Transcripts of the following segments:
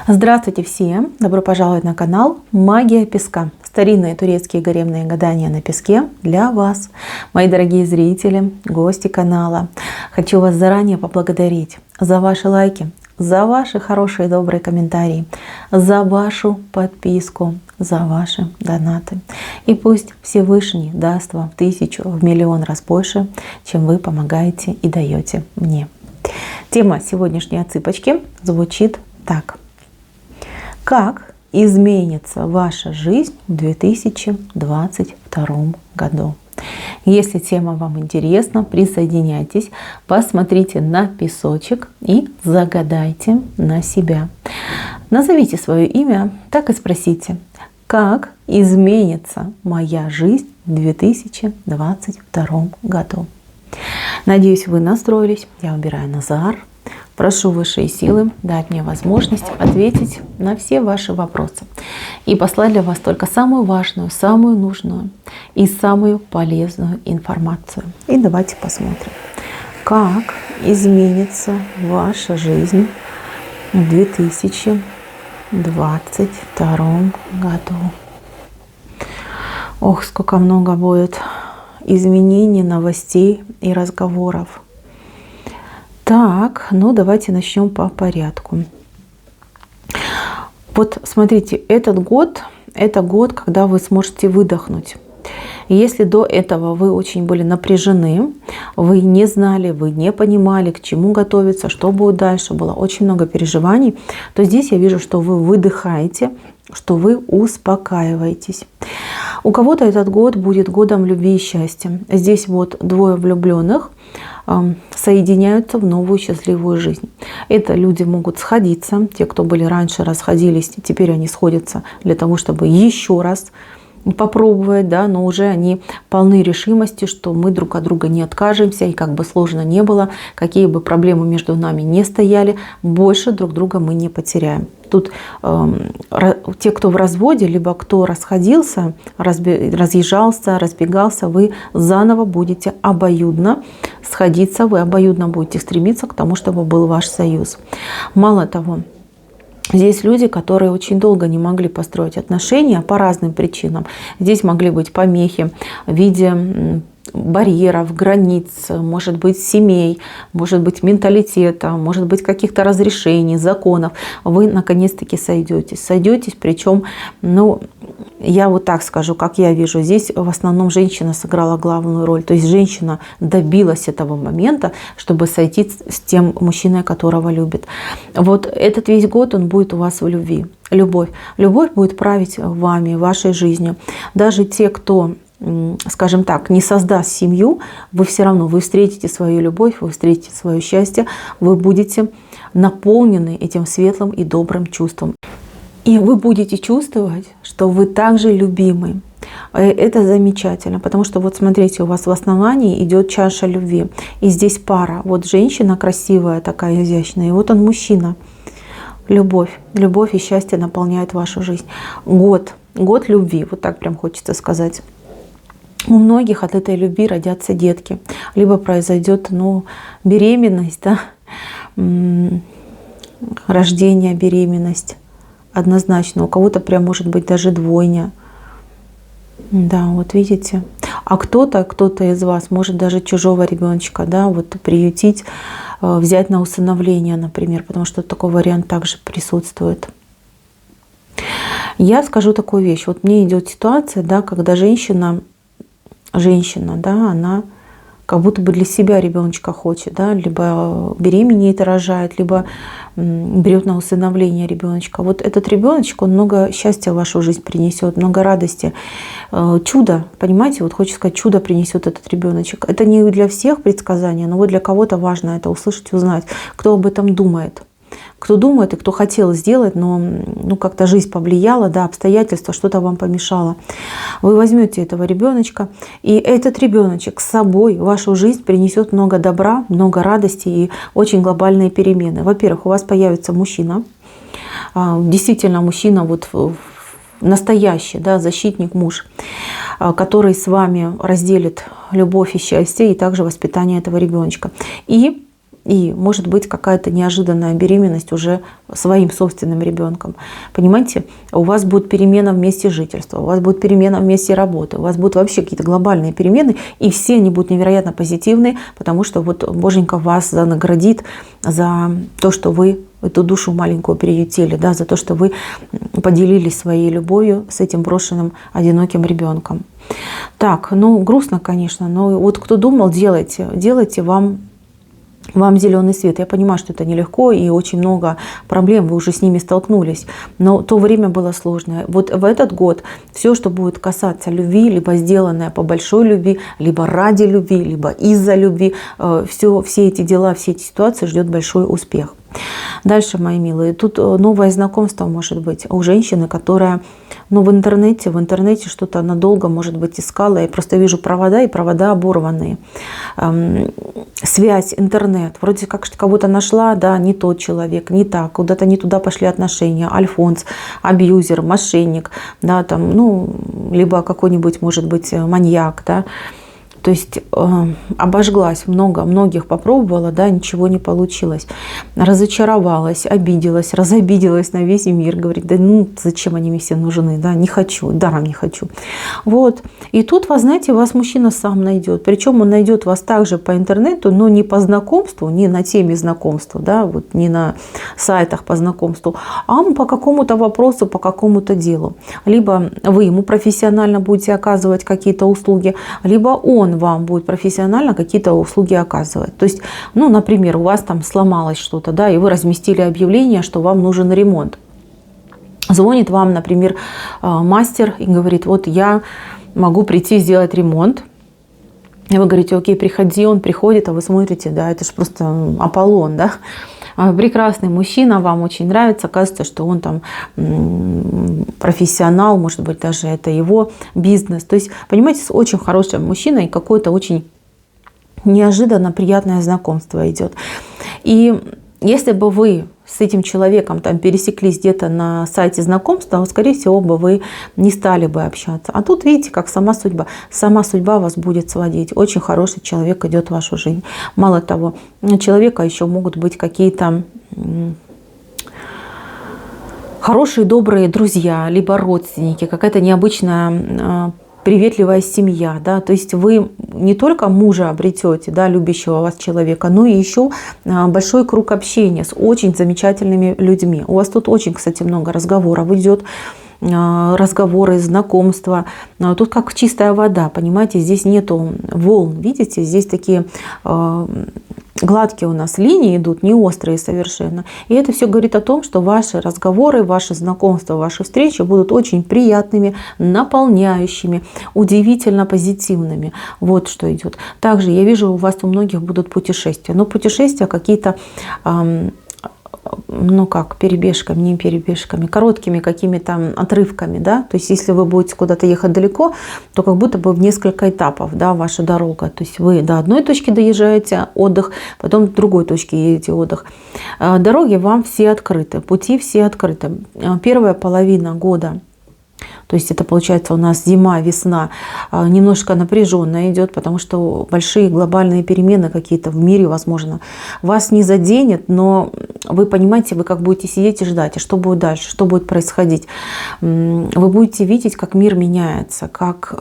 Здравствуйте всем! Добро пожаловать на канал Магия Песка. Старинные турецкие гаремные гадания на песке для вас, мои дорогие зрители, гости канала. Хочу вас заранее поблагодарить за ваши лайки, за ваши хорошие добрые комментарии, за вашу подписку, за ваши донаты. И пусть Всевышний даст вам в 1000, в миллион раз больше, чем вы помогаете и даете мне. Тема сегодняшней отсыпочки звучит так. Как изменится ваша жизнь в 2022 году? Если тема вам интересна, присоединяйтесь, посмотрите на песочек и загадайте на себя. Назовите свое имя, так и спросите, как изменится моя жизнь в 2022 году? Надеюсь, вы настроились. Я убираю Назар. Прошу высшие силы дать мне возможность ответить на все ваши вопросы и послать для вас только самую важную, самую нужную и самую полезную информацию. И давайте посмотрим, как изменится ваша жизнь в 2022 году. Ох, сколько много будет изменений, новостей и разговоров. Так, ну давайте начнем по порядку. Вот смотрите, это год, когда вы сможете выдохнуть. Если до этого вы очень были напряжены, вы не знали, вы не понимали, к чему готовиться, что будет дальше, было очень много переживаний, то здесь я вижу, что вы выдыхаете, что вы успокаиваетесь. У кого-то этот год будет годом любви и счастья. Здесь вот двое влюбленных соединяются в новую счастливую жизнь. Это люди могут сходиться, те, кто были раньше, расходились, теперь они сходятся для того, чтобы еще раз попробовать, да, но уже они полны решимости, что мы друг от друга не откажемся, и как бы сложно не было, какие бы проблемы между нами не стояли, больше друг друга мы не потеряем. Тут те, кто в разводе, либо кто расходился, разъезжался, разбегался, вы заново будете обоюдно сходиться, вы обоюдно будете стремиться к тому, чтобы был ваш союз. Мало того, здесь люди, которые очень долго не могли построить отношения по разным причинам. Здесь могли быть помехи в виде барьеров, границ, может быть, семей, может быть, менталитета, может быть, каких-то разрешений, законов. Вы наконец-таки сойдетесь. Сойдетесь, причем, ну, я вот так скажу, как я вижу, здесь в основном женщина сыграла главную роль. То есть женщина добилась этого момента, чтобы сойти с тем мужчиной, которого любит. Вот этот весь год он будет у вас в любви. Любовь. Любовь будет править вами, вашей жизнью. Даже те, кто, скажем так, не создаст семью, вы все равно, вы встретите свою любовь, вы встретите свое счастье, вы будете наполнены этим светлым и добрым чувством. И вы будете чувствовать, что вы также любимы. Это замечательно, потому что вот смотрите, у вас в основании идет чаша любви. И здесь пара. Вот женщина красивая, такая изящная, и вот он мужчина. Любовь. Любовь и счастье наполняют вашу жизнь. Год любви, вот так прям хочется сказать. У многих от этой любви родятся детки. Либо произойдет, беременность, да? Рождение, беременность. Однозначно. У кого-то прям может быть даже двойня. Да, вот видите. А кто-то из вас может даже чужого ребеночка, да, вот приютить, взять на усыновление, например, потому что такой вариант также присутствует. Я скажу такую вещь. Вот мне идет ситуация, да, когда женщина, да, она как будто бы для себя ребеночка хочет, да, либо беременеет и рожает, либо берет на усыновление ребеночка. Вот этот ребеночек, он много счастья в вашу жизнь принесет, много радости, чудо, понимаете, вот хочется сказать, чудо принесет этот ребеночек. Это не для всех предсказания, но вот для кого-то важно это услышать, узнать, кто об этом думает. Кто думает и кто хотел сделать, но как-то жизнь повлияла, да, обстоятельства, что-то вам помешало. Вы возьмете этого ребеночка, и этот ребеночек с собой в вашу жизнь принесет много добра, много радости и очень глобальные перемены. Во-первых, у вас появится мужчина, действительно мужчина, вот настоящий, да, защитник, муж, который с вами разделит любовь и счастье, и также воспитание этого ребеночка. И И может быть какая-то неожиданная беременность уже своим собственным ребенком. Понимаете, у вас будет перемена в месте жительства, у вас будет перемена в месте работы, у вас будут вообще какие-то глобальные перемены, и все они будут невероятно позитивные, потому что вот Боженька вас наградит за то, что вы эту душу маленькую приютили, да, за то, что вы поделились своей любовью с этим брошенным, одиноким ребенком. Так, ну грустно, конечно, но вот кто думал, делайте, вам зеленый свет. Я понимаю, что это нелегко и очень много проблем, вы уже с ними столкнулись. Но то время было сложное. Вот в этот год все, что будет касаться любви, либо сделанное по большой любви, либо ради любви, либо из-за любви, все эти дела, все эти ситуации ждет большой успех. Дальше, мои милые, тут новое знакомство может быть у женщины, которая в интернете что-то надолго, может быть, искала. Я просто вижу провода, и провода оборванные. Связь, интернет. Вроде как кого-то нашла, да, не тот человек, не так. Куда-то не туда пошли отношения. Альфонс, абьюзер, мошенник, да, там, либо какой-нибудь, может быть, маньяк, да. То есть обожглась, многих попробовала, да, ничего не получилось. Разочаровалась, обиделась, разобиделась на весь мир. Говорит, да зачем они мне все нужны, да, не хочу, даром не хочу. Вот. И тут, вы знаете, вас мужчина сам найдет. Причем он найдет вас также по интернету, но не по знакомству, не на теме знакомства, да, вот не на сайтах по знакомству, а по какому-то вопросу, по какому-то делу. Либо вы ему профессионально будете оказывать какие-то услуги, либо он вам будет профессионально какие-то услуги оказывать. То есть, например, у вас там сломалось что-то, да, и вы разместили объявление, что вам нужен ремонт. Звонит вам, например, мастер и говорит, вот я могу прийти сделать ремонт. И вы говорите, окей, приходи, он приходит, а вы смотрите, да, это же просто Аполлон, да. Прекрасный мужчина, вам очень нравится, оказывается, что он там профессионал, может быть, даже это его бизнес. То есть, понимаете, с очень хорошим мужчиной какое-то очень неожиданно приятное знакомство идет. И если бы вы с этим человеком там пересеклись где-то на сайте знакомства, скорее всего, бы вы не стали бы общаться. А тут, видите, как сама судьба вас будет сводить. Очень хороший человек идет в вашу жизнь. Мало того, у человека еще могут быть какие-то хорошие, добрые друзья, либо родственники, какая-то необычная приветливая семья, да, то есть вы не только мужа обретете, да, любящего вас человека, но и еще большой круг общения с очень замечательными людьми. У вас тут очень, кстати, много разговоров идет, разговоры, знакомства. Тут как чистая вода, понимаете, здесь нету волн, видите, здесь такие гладкие у нас линии идут, не острые совершенно. И это все говорит о том, что ваши разговоры, ваши знакомства, ваши встречи будут очень приятными, наполняющими, удивительно позитивными. Вот что идет. Также я вижу, у вас у многих будут путешествия. Но путешествия какие-то перебежками, не перебежками, короткими какими-то отрывками, да, то есть если вы будете куда-то ехать далеко, то как будто бы в несколько этапов, да, ваша дорога, то есть вы до одной точки доезжаете, отдых, потом к другой точке едете, отдых. Дороги вам все открыты, пути все открыты. Первая половина года, то есть это получается у нас зима, весна, немножко напряженно идет, потому что большие глобальные перемены какие-то в мире, возможно, вас не заденет, но вы понимаете, вы как будете сидеть и ждать, а что будет дальше, что будет происходить. Вы будете видеть, как мир меняется, как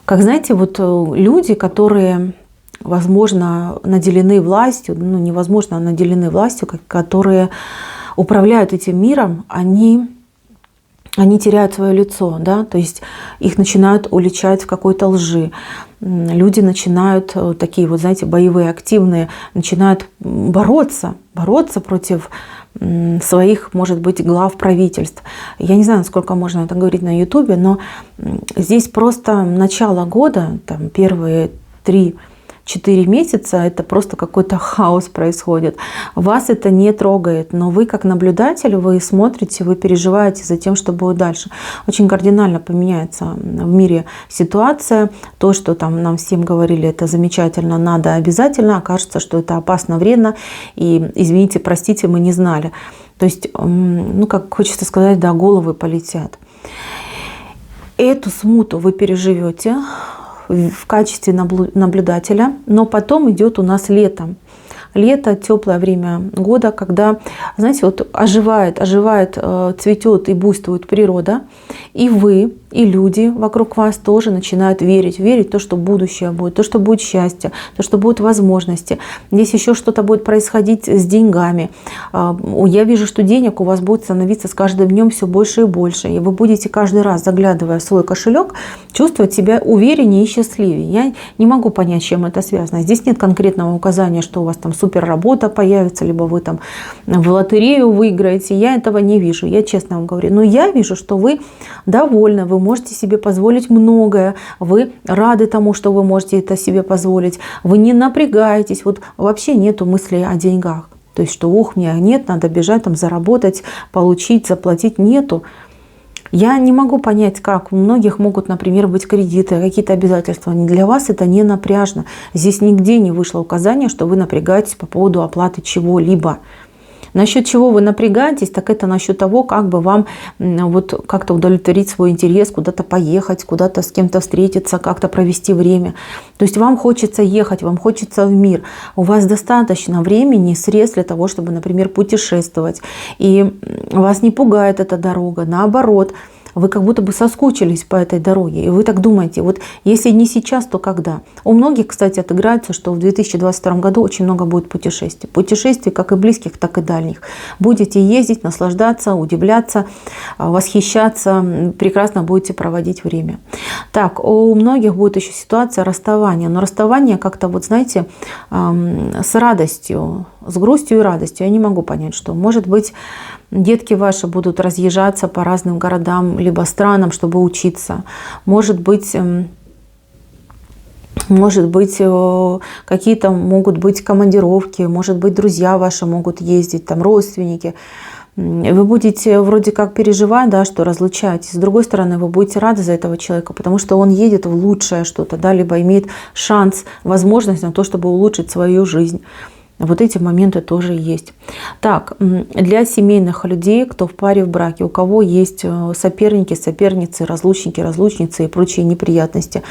знаете, вот люди, которые, возможно, наделены властью, невозможно, наделены властью, которые управляют этим миром, они теряют свое лицо, да, то есть их начинают уличать в какой-то лжи. Люди начинают, такие вот, знаете, боевые, активные, начинают бороться против своих, может быть, глав правительств. Я не знаю, насколько можно это говорить на Ютубе, но здесь просто начало года, там первые 3-4 месяца, это просто какой-то хаос происходит. Вас это не трогает, но вы как наблюдатель, вы смотрите, вы переживаете за тем, что будет дальше. Очень кардинально поменяется в мире ситуация. То, что там нам всем говорили, это замечательно, надо обязательно, окажется, что это опасно, вредно. И, извините, простите, мы не знали. То есть, как хочется сказать, да, головы полетят. Эту смуту вы переживете в качестве наблюдателя, но потом идет у нас лето. Лето, теплое время года, когда, знаете, вот оживает, цветет и буйствует природа, и вы, и люди вокруг вас тоже начинают верить в то, что будущее будет, то, что будет счастье, то, что будут возможности. Здесь еще что-то будет происходить с деньгами. Я вижу, что денег у вас будет становиться с каждым днем все больше и больше, и вы будете каждый раз, заглядывая в свой кошелек, чувствовать себя увереннее и счастливее. Я не могу понять, с чем это связано. Здесь нет конкретного указания, что у вас там супер работа появится, либо вы там в лотерею выиграете. Я этого не вижу, я честно вам говорю. Но я вижу, что вы довольны, вы можете себе позволить многое, вы рады тому, что вы можете это себе позволить, вы не напрягаетесь, вот вообще нету мыслей о деньгах. То есть, что ох, мне нет, надо бежать там заработать, получить, заплатить, нету. Я не могу понять, как у многих могут, например, быть кредиты, какие-то обязательства. Для вас это не напряжно. Здесь нигде не вышло указание, что вы напрягаетесь по поводу оплаты чего-либо. Насчет чего вы напрягаетесь, так это насчет того, как бы вам вот как-то удовлетворить свой интерес, куда-то поехать, куда-то с кем-то встретиться, как-то провести время. То есть вам хочется ехать, вам хочется в мир. У вас достаточно времени и средств для того, чтобы, например, путешествовать. И вас не пугает эта дорога, наоборот. Вы как будто бы соскучились по этой дороге. И вы так думаете, вот если не сейчас, то когда? У многих, кстати, отыграется, что в 2022 году очень много будет путешествий. Путешествий как и близких, так и дальних. Будете ездить, наслаждаться, удивляться, восхищаться, прекрасно будете проводить время. Так, у многих будет еще ситуация расставания. Но расставание как-то, вот знаете, с радостью, с грустью и радостью. Я не могу понять, что. Может быть, детки ваши будут разъезжаться по разным городам либо странам, чтобы учиться. Может быть, какие-то могут быть командировки, может быть, друзья ваши могут ездить, там родственники. Вы будете вроде как переживать, да, что разлучаетесь. С другой стороны, вы будете рады за этого человека, потому что он едет в лучшее что-то, да, либо имеет шанс, возможность на то, чтобы улучшить свою жизнь. Вот эти моменты тоже есть. Так, для семейных людей, кто в паре, в браке, у кого есть соперники, соперницы, разлучники, разлучницы и прочие неприятности.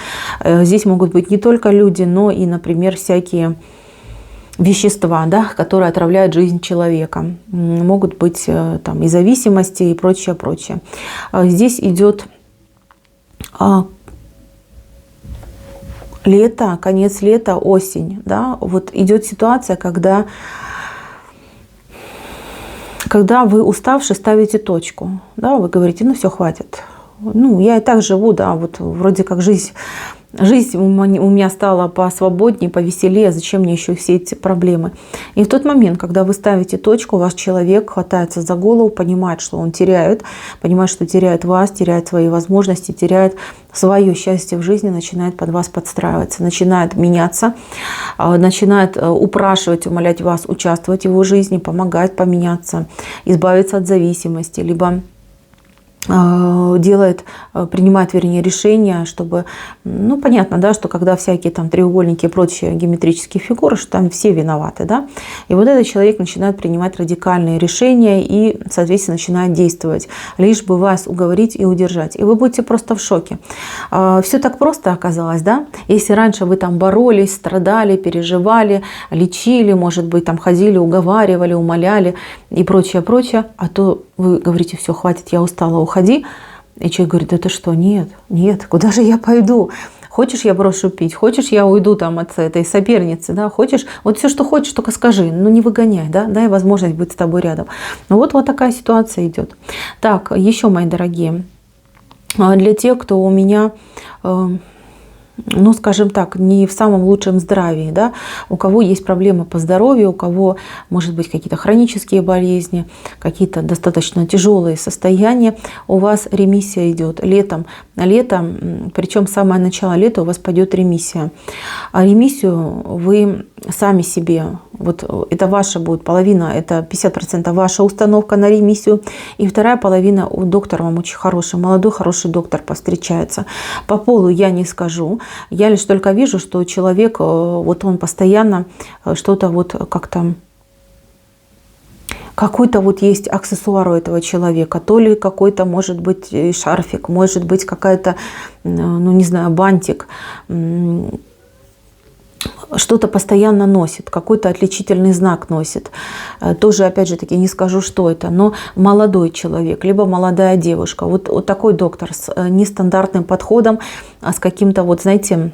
Здесь могут быть не только люди, но и, например, всякие вещества, да, которые отравляют жизнь человека. Могут быть там и зависимости и прочее, прочее. Здесь идет лето, конец лета, осень, да, вот идет ситуация, когда вы уставшие ставите точку, да, вы говорите, ну все, хватит, ну я и так живу, да, вот вроде как жизнь у меня стала посвободнее, повеселее, зачем мне еще все эти проблемы? И в тот момент, когда вы ставите точку, ваш человек хватается за голову, понимает, что он теряет, понимает, что теряет вас, теряет свои возможности, теряет свое счастье в жизни, начинает под вас подстраиваться, начинает меняться, начинает упрашивать, умолять вас участвовать в его жизни, помогать поменяться, избавиться от зависимости, либо принимает, вернее, решение, чтобы, ну, понятно, да, что когда всякие там треугольники и прочие геометрические фигуры, что там все виноваты, да, и вот этот человек начинает принимать радикальные решения и, соответственно, начинает действовать, лишь бы вас уговорить и удержать, и вы будете просто в шоке. Все так просто оказалось, да, если раньше вы там боролись, страдали, переживали, лечили, может быть, там ходили, уговаривали, умоляли и прочее, прочее, а то вы говорите, все, хватит, я устала, уходи. И человек говорит, да ты что, нет, куда же я пойду? Хочешь, я брошу пить? Хочешь, я уйду там от этой соперницы? Да? Хочешь? Вот все, что хочешь, только скажи, ну не выгоняй, да? Дай возможность быть с тобой рядом. Ну вот такая ситуация идет. Так, еще, мои дорогие, для тех, кто у меня... ну, скажем так, не в самом лучшем здравии, да, у кого есть проблемы по здоровью, у кого, может быть, какие-то хронические болезни, какие-то достаточно тяжелые состояния, у вас ремиссия идет летом, причем самое начало лета у вас пойдет ремиссия. А ремиссию вы сами себе, вот это ваша будет половина, это 50% ваша установка на ремиссию, и вторая половина у доктора вам очень хороший, молодой хороший доктор повстречается. По полу я не скажу, я лишь только вижу, что человек, вот он постоянно что-то вот как-то какой-то вот есть аксессуар у этого человека, то ли какой-то, может быть, шарфик, может быть, какая-то, ну не знаю, бантик, что-то постоянно носит, какой-то отличительный знак носит. Тоже, опять же таки, не скажу, что это, но молодой человек, либо молодая девушка. Вот такой доктор с нестандартным подходом, а с каким-то, вот знаете,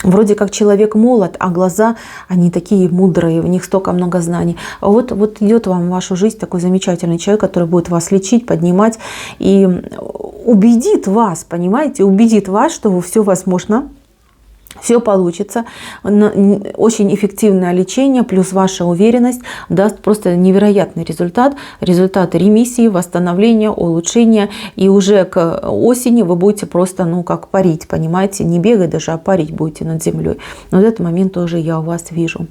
вроде как человек молод, а глаза, они такие мудрые, в них столько много знаний. Вот идет вам в вашу жизнь такой замечательный человек, который будет вас лечить, поднимать и убедит вас, понимаете, убедит вас, что все возможно. Все получится, очень эффективное лечение, плюс ваша уверенность даст просто невероятный результат. Результат ремиссии, восстановления, улучшения. И уже к осени вы будете просто, ну, как парить, понимаете, не бегать даже, а парить будете над землей. Но в этот момент тоже я у вас вижу.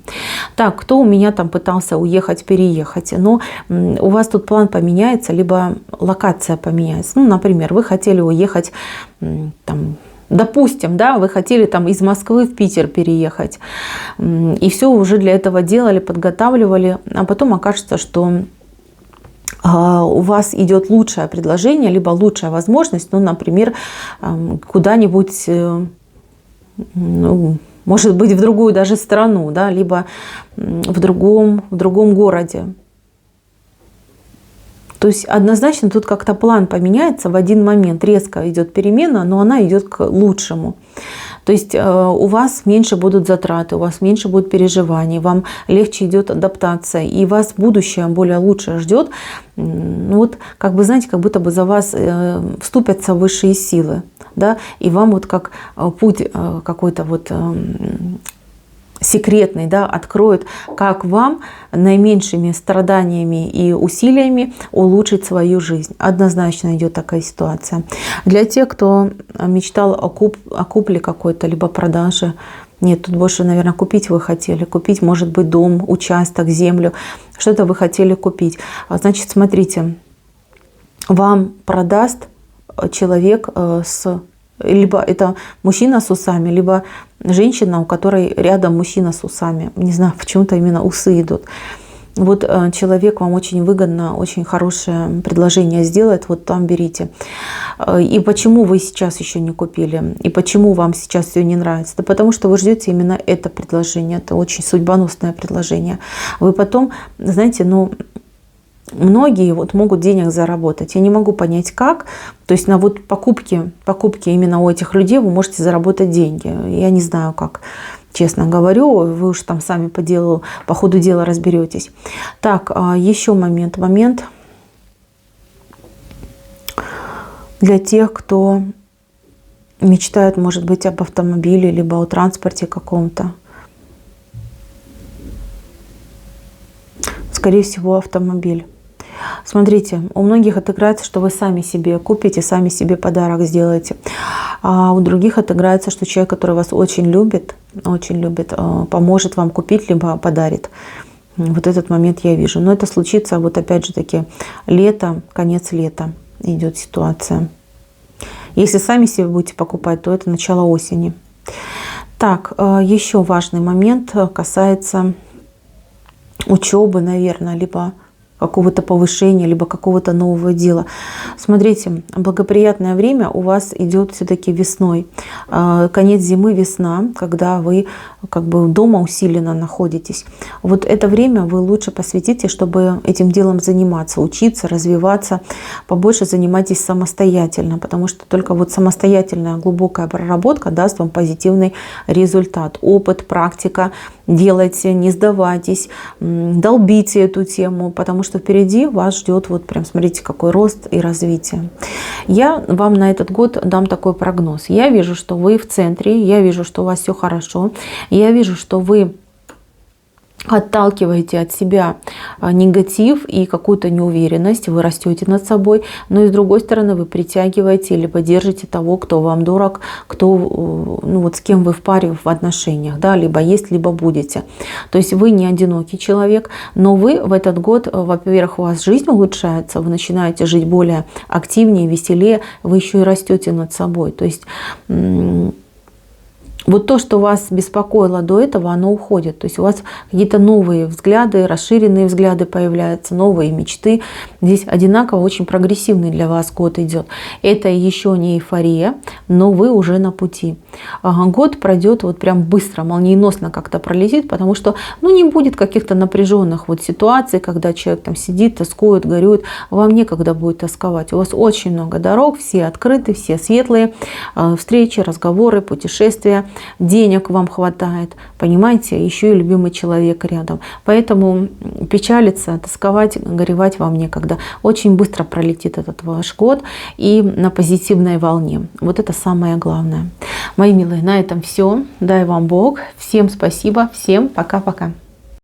Так, кто у меня там пытался уехать, переехать? Но у вас тут план поменяется, либо локация поменяется. Ну, например, вы хотели уехать там, допустим, да, вы хотели там из Москвы в Питер переехать, и все уже для этого делали, подготавливали, а потом окажется, что у вас идет лучшее предложение, либо лучшая возможность, ну, например, куда-нибудь, ну, может быть, в другую даже страну, да, либо в другом городе. То есть однозначно тут как-то план поменяется в один момент, резко идет перемена, но она идет к лучшему. То есть у вас меньше будут затраты, у вас меньше будет переживаний, вам легче идет адаптация, и вас будущее более лучше ждет. Ну вот, как бы, знаете, как будто бы за вас вступятся высшие силы, да, и вам вот как путь какой-то вот секретный, да, откроет, как вам наименьшими страданиями и усилиями улучшить свою жизнь. Однозначно идет такая ситуация. Для тех, кто мечтал о купле какой-то, либо продаже, нет, тут больше, наверное, купить вы хотели. Купить, может быть, дом, участок, землю, что-то вы хотели купить. Значит, смотрите, вам продаст человек либо это мужчина с усами, либо женщина, у которой рядом мужчина с усами. Не знаю, почему-то именно усы идут. Вот человек вам очень выгодно, очень хорошее предложение сделает, вот там берите. И почему вы сейчас еще не купили? И почему вам сейчас все не нравится? Да потому что вы ждете именно это предложение. Это очень судьбоносное предложение. Вы потом, знаете, ну, многие вот могут денег заработать. Я не могу понять, как. То есть на вот покупке именно у этих людей вы можете заработать деньги. Я не знаю, как. Честно говорю, вы уж там сами по ходу дела разберетесь. Так, еще момент для тех, кто мечтает, может быть, об автомобиле, либо о транспорте каком-то. Скорее всего, автомобиль. Смотрите, у многих отыграется, что вы сами себе купите, сами себе подарок сделаете. А у других отыграется, что человек, который вас очень любит, поможет вам купить, либо подарит. Вот этот момент я вижу. Но это случится, вот опять же таки, лето, конец лета идет ситуация. Если сами себе будете покупать, то это начало осени. Так, еще важный момент касается учебы, наверное, либо какого-то повышения, либо какого-то нового дела. Смотрите, благоприятное время у вас идет все-таки весной. Конец зимы, весна, когда вы как бы дома усиленно находитесь. Вот это время вы лучше посвятите, чтобы этим делом заниматься, учиться, развиваться. Побольше занимайтесь самостоятельно, потому что только вот самостоятельная глубокая проработка даст вам позитивный результат. Опыт, практика. Делайте, не сдавайтесь, долбите эту тему, потому что впереди вас ждет, вот прям смотрите, какой рост и развитие. Я вам на этот год дам такой прогноз. Я вижу, что вы в центре, я вижу, что у вас все хорошо, я вижу, что вы отталкиваете от себя негатив и какую-то неуверенность, вы растете над собой, но и с другой стороны вы притягиваете либо держите того, кто вам дорог, кто, ну вот с кем вы в паре в отношениях, да, либо есть, либо будете. То есть вы не одинокий человек, но вы в этот год, во-первых, у вас жизнь улучшается, вы начинаете жить более активнее, веселее, вы еще и растете над собой. То есть вот то, что вас беспокоило до этого, оно уходит. То есть у вас какие-то новые взгляды, расширенные взгляды появляются, новые мечты. Здесь одинаково очень прогрессивный для вас год идет. Это еще не эйфория, но вы уже на пути. Год пройдет вот прям быстро, молниеносно как-то пролетит, потому что не будет каких-то напряженных вот ситуаций, когда человек там сидит, тоскует, горюет. Вам некогда будет тосковать. У вас очень много дорог, все открыты, все светлые. Встречи, разговоры, путешествия. Денег вам хватает, понимаете, еще и любимый человек рядом. Поэтому печалиться, тосковать, горевать вам некогда. Очень быстро пролетит этот ваш год и на позитивной волне. Вот это самое главное. Мои милые, на этом все. Дай вам Бог. Всем спасибо. Всем пока-пока.